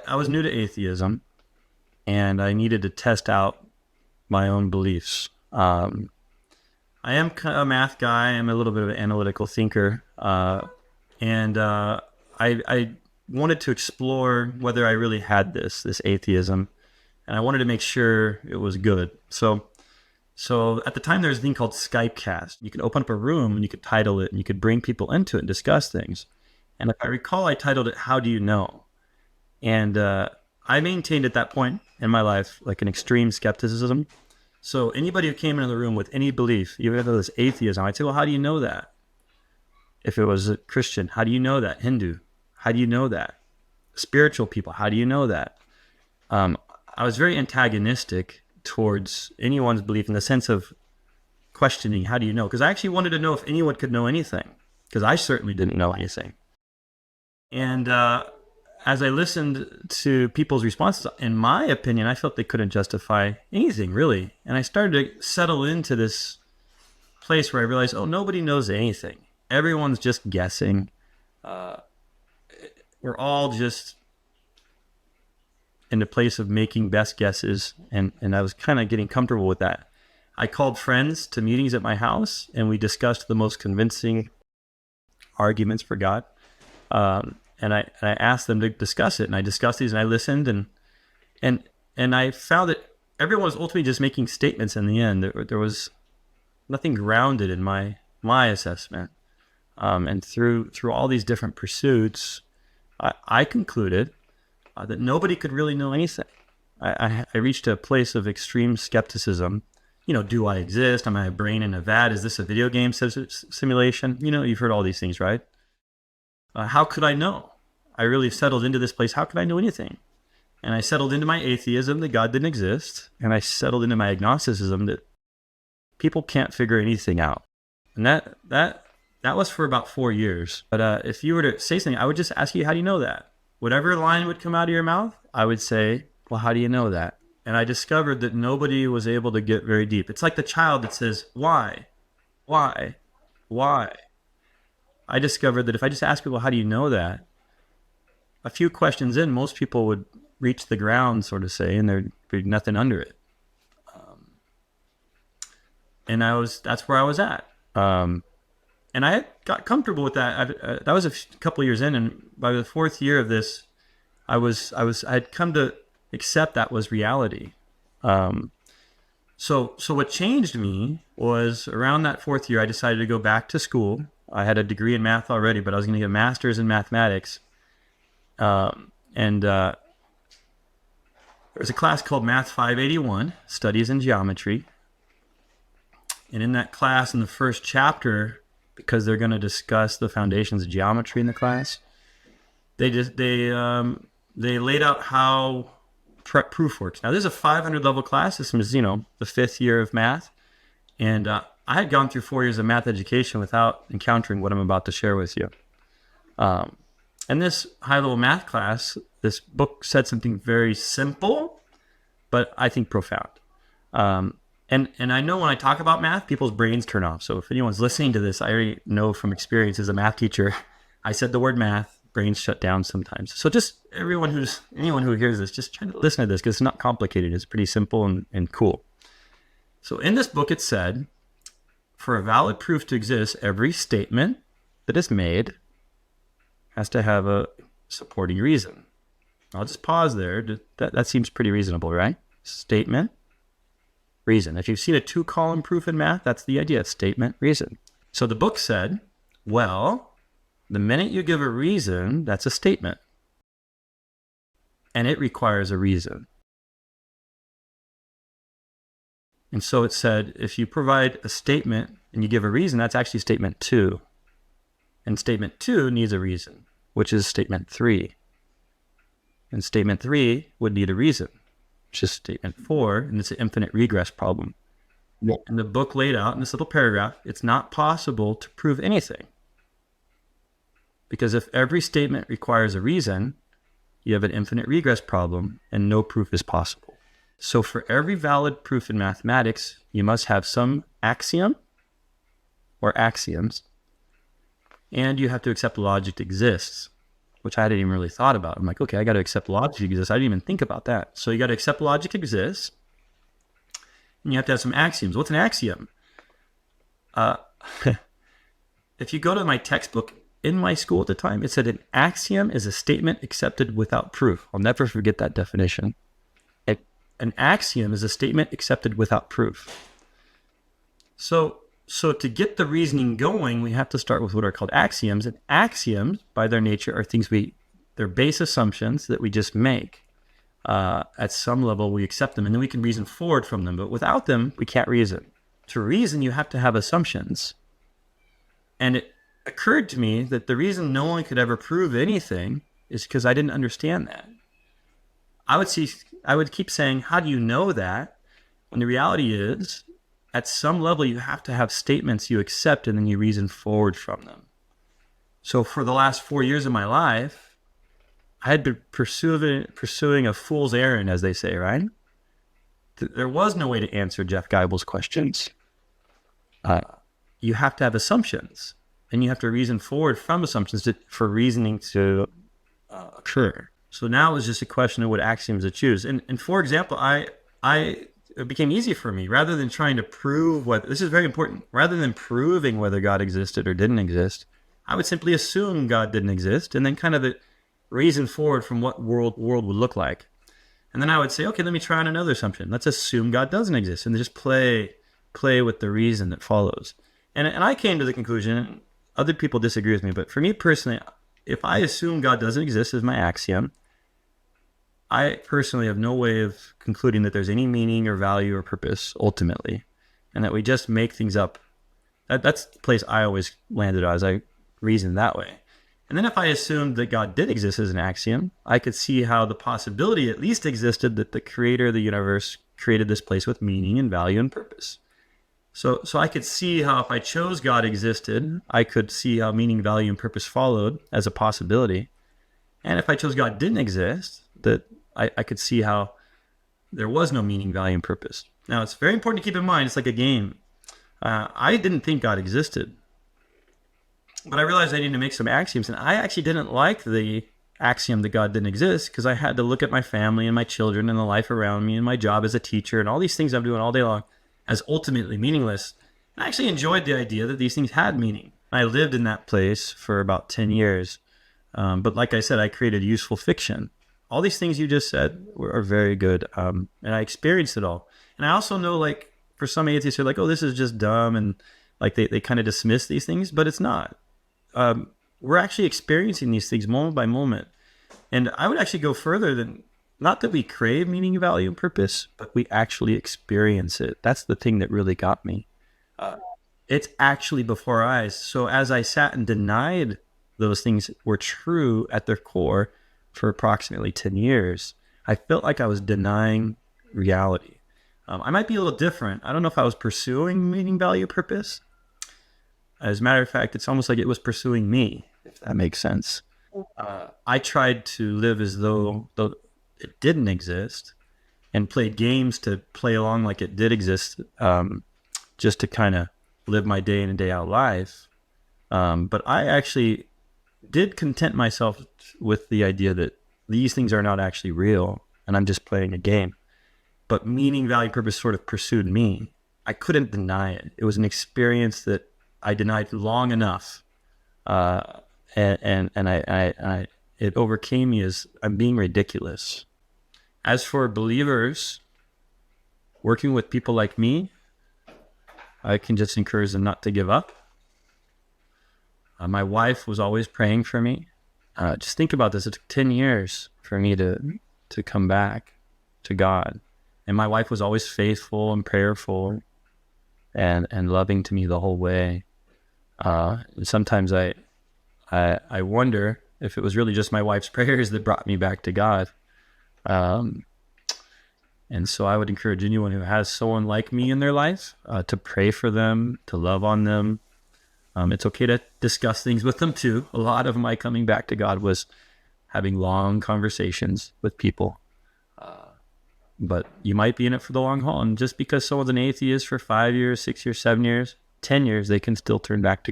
I was new to atheism, and I needed to test out my own beliefs. I am a math guy. I'm a little bit of an analytical thinker, and I wanted to explore whether I really had this atheism, and I wanted to make sure it was good. So at the time, there was a thing called Skypecast. You could open up a room and you could title it, and you could bring people into it and discuss things. And if I recall, I titled it "How Do You Know?" And I maintained at that point in my life like an extreme skepticism. So anybody who came into the room with any belief, even if it was atheism, I'd say, well, how do you know that? If it was a Christian, how do you know that? Hindu, how do you know that? Spiritual people, how do you know that? I was very antagonistic towards anyone's belief in the sense of questioning, how do you know? Because I actually wanted to know if anyone could know anything, because I certainly didn't know anything. And as I listened to people's responses, in my opinion, I felt they couldn't justify anything, really. And I started to settle into this place where I realized, oh, nobody knows anything. Everyone's just guessing. We're all just in the place of making best guesses. And I was kind of getting comfortable with that. I called friends to meetings at my house, and we discussed the most convincing arguments for God. And I asked them to discuss it, and I discussed these, and I listened, and I found that everyone was ultimately just making statements in the end. There was nothing grounded in my assessment. And through all these different pursuits, I concluded that nobody could really know anything. I reached a place of extreme skepticism. Do I exist? Am I a brain in a vat? Is this a video game simulation? You've heard all these things, right? How could I know? I really settled into this place. How could I know anything? And I settled into my atheism that God didn't exist. And I settled into my agnosticism that people can't figure anything out. And that was for about 4 years. But if you were to say something, I would just ask you, how do you know that? Whatever line would come out of your mouth, I would say, well, how do you know that? And I discovered that nobody was able to get very deep. It's like the child that says, why? Why? Why? I discovered that if I just ask people, how do you know that? A few questions in, most people would reach the ground, so to say, and there'd be nothing under it. And that's where I was at. And I got comfortable with that. That was a couple of years in, and by the 4th year of this, I had come to accept that was reality. So what changed me was around that 4th year, I decided to go back to school. I had a degree in math already, but I was going to get a master's in mathematics. There was a class called Math 581, Studies in Geometry. And in that class, in the first chapter, because they're going to discuss the foundations of geometry in the class, they laid out how proof works. Now, this is a 500 level class. This was, the 5th year of math. And I had gone through 4 years of math education without encountering what I'm about to share with you. In this high-level math class, this book said something very simple, but I think profound. And I know when I talk about math, people's brains turn off. So if anyone's listening to this, I already know from experience as a math teacher, I said the word math, brains shut down sometimes. So just anyone who hears this, just try to listen to this, because it's not complicated. It's pretty simple and cool. So in this book, it said, for a valid proof to exist, every statement that is made has to have a supporting reason. I'll just pause there. That seems pretty reasonable, right? Statement, reason. If you've seen a 2-column proof in math, that's the idea. Statement, reason. So the book said, well, the minute you give a reason, that's a statement. And it requires a reason. And so it said, if you provide a statement and you give a reason, that's actually statement 2. And statement 2 needs a reason, which is statement 3. And statement 3 would need a reason, which is statement 4, and it's an infinite regress problem. And the book laid out in this little paragraph, it's not possible to prove anything. Because if every statement requires a reason, you have an infinite regress problem, and no proof is possible. So for every valid proof in mathematics, you must have some axiom or axioms, and you have to accept logic exists. which I hadn't even really thought about. I'm like, okay, I got to accept logic exists. I didn't even think about that. So you got to accept logic exists, and you have to have some axioms. What's an axiom? If you go to my textbook in my school at the time, it said an axiom is a statement accepted without proof. I'll never forget that definition. An axiom is a statement accepted without proof. So to get the reasoning going, we have to start with what are called axioms. And axioms, by their nature, are things they're base assumptions that we just make. At some level, we accept them, and then we can reason forward from them. But without them, we can't reason. To reason, you have to have assumptions. And it occurred to me that the reason no one could ever prove anything is because I didn't understand that. I would keep saying, how do you know that? When the reality is, at some level, you have to have statements you accept and then you reason forward from them. So for the last 4 years of my life, I had been pursuing a fool's errand, as they say, right? There was no way to answer Jeff Geibel's questions. You have to have assumptions, and you have to reason forward from assumptions for reasoning to occur. So now it's just a question of what axioms to choose. And for example, it became easy for me, rather than trying to prove this is very important, rather than proving whether God existed or didn't exist, I would simply assume God didn't exist and then kind of reason forward from what world would look like. And then I would say, okay, let me try on another assumption. Let's assume God doesn't exist, and just play with the reason that follows. And I came to the conclusion, other people disagree with me, but for me personally, if I assume God doesn't exist as my axiom, I personally have no way of concluding that there's any meaning or value or purpose ultimately, and that we just make things up. That's the place I always landed on, as I reasoned that way. And then if I assumed that God did exist as an axiom, I could see how the possibility at least existed that the creator of the universe created this place with meaning and value and purpose. So I could see how if I chose God existed, I could see how meaning, value, and purpose followed as a possibility. And if I chose God didn't exist, that I could see how there was no meaning, value, and purpose. Now, it's very important to keep in mind, it's like a game. I didn't think God existed, but I realized I needed to make some axioms, and I actually didn't like the axiom that God didn't exist, because I had to look at my family and my children and the life around me and my job as a teacher and all these things I'm doing all day long as ultimately meaningless. And I actually enjoyed the idea that these things had meaning. I lived in that place for about 10 years. But like I said, I created useful fiction. All these things you just said are very good. And I experienced it all. And I also know, like, for some atheists, they're like, oh, this is just dumb. And like they kind of dismiss these things, but it's not. We're actually experiencing these things moment by moment. And I would actually go further than, not that we crave meaning, value, and purpose, but we actually experience it. That's the thing that really got me. It's actually before our eyes. So as I sat and denied those things were true at their core for approximately 10 years, I felt like I was denying reality. I might be a little different. I don't know if I was pursuing meaning, value, purpose. As a matter of fact, it's almost like it was pursuing me, if that makes sense. I tried to live as though it didn't exist, and played games to play along like it did exist, just to kind of live my day in and day out life. But I actually did content myself with the idea that these things are not actually real, and I'm just playing a game. But meaning, value, purpose sort of pursued me. I couldn't deny it. It was an experience that I denied long enough, and it overcame me as I'm being ridiculous. As for believers, working with people like me, I can just encourage them not to give up. My wife was always praying for me. Just think about this. It took 10 years for me to come back to God. And my wife was always faithful and prayerful and loving to me the whole way. Sometimes I wonder if it was really just my wife's prayers that brought me back to God. And so I would encourage anyone who has someone like me in their life to pray for them, to love on them. It's okay to discuss things with them too. A lot of my coming back to God was having long conversations with people. But you might be in it for the long haul. And just because someone's an atheist for 5 years, 6 years, 7 years, 10 years, they can still turn back to